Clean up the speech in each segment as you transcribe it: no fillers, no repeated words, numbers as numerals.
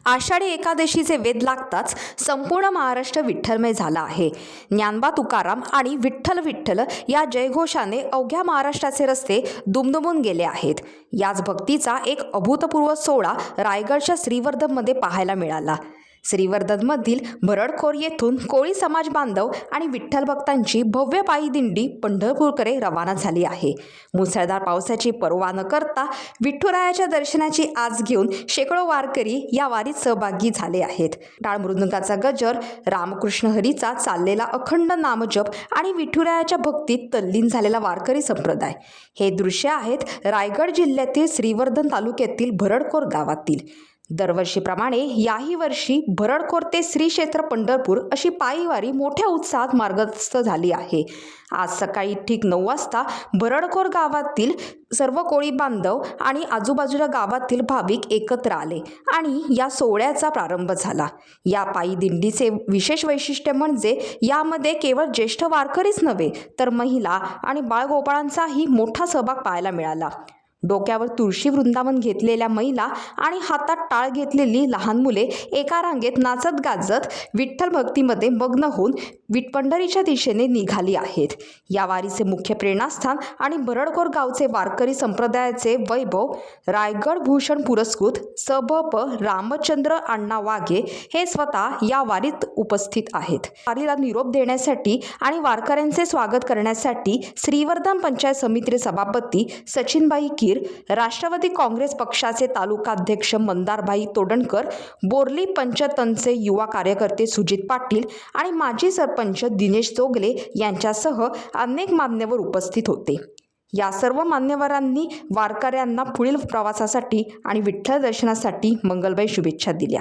आषाढी एकादशीचे वेध लागताच संपूर्ण महाराष्ट्र विठ्ठलमय झाला आहे। ज्ञानबा तुकाराम आणि विठ्ठल विठ्ठल या जयघोषाने अवघ्या महाराष्ट्राचे रस्ते दुमदुमून गेले आहेत। याच भक्तीचा एक अभूतपूर्व सोहळा रायगडच्या श्रीवर्धनमध्ये पाहायला मिळाला। श्रीवर्धनमधील भरडखोर येथून कोळी समाज बांधव आणि विठ्ठल भक्तांची भव्य पायी दिंडी पंढरपूरकडे रवाना झाली आहे। मुसळधार पावसाची पर्वा न करता विठुरायाच्या दर्शनाची आस घेऊन शेकडो वारकरी या वारीत सहभागी झाले आहेत। टाळ मृदंगाचा गजर, रामकृष्ण हरीचा चाललेला अखंड नामजप आणि विठुरायाच्या भक्तीत तल्लीन झालेला वारकरी संप्रदाय हे दृश्य आहेत रायगड जिल्ह्यातील श्रीवर्धन तालुक्यातील भरडखोर गावातील। दरवर्षीप्रमाणे याही वर्षी भरडखोर ते श्री क्षेत्र पंढरपूर अशी पायीवारी मोठ्या उत्साहात मार्गस्थ झाली आहे। आज सकाळी ठीक 9 वाजता भरडखोर गावातील सर्व कोळी बांधव आणि आजूबाजूच्या गावातील भाविक एकत्र आले आणि या सोहळ्याचा प्रारंभ झाला। या पायी दिंडीचे विशेष वैशिष्ट्य म्हणजे यामध्ये केवळ ज्येष्ठ वारकरीच नव्हे तर महिला आणि बाळगोपाळांचाही मोठा सहभाग पाहायला मिळाला। डोक्यावर तुळशी वृंदावन घेतलेल्या महिला आणि हातात टाळ घेतलेली लहान मुले एका रांगेत नाचत गाजत विठ्ठल भक्तीमध्ये मग्न होऊन पंढरीच्या दिशेने निघाली आहेत। या वारीचे मुख्य प्रेरणास्थान आणि भरडखोर गावचे वारकरी संप्रदायाचे वैभव रायगड भूषण पुरस्कृत स.भ.प. रामचंद्र अण्णा वाघे हे स्वतः या वारीत उपस्थित आहेत। वारीला निरोप देण्यासाठी आणि वारकऱ्यांचे स्वागत करण्यासाठी श्रीवर्धन पंचायत समितीचे सभापती सचिनभाई कीर, राष्ट्रवादी काँग्रेस पक्षाचे तालुकाध्यक्ष मंदारभाई तोडणकर, बोर्ली पंचतनचे युवा कार्यकर्ते सुजित पाटील आणि माजी सरपंच दिनेश चोगले यांच्यासह अनेक मान्यवर उपस्थित होते। या सर्व मान्यवरांनी वारकऱ्यांना पुढील प्रवासासाठी आणि विठ्ठल दर्शनासाठी मंगलमय शुभेच्छा दिल्या।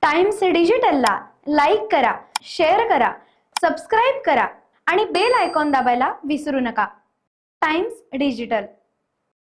टाइम्स डिजिटलला लाईक करा, शेअर करा, सबस्क्राईब करा आणि बेल आयकॉन दाबायला विसरू नका। Times digital.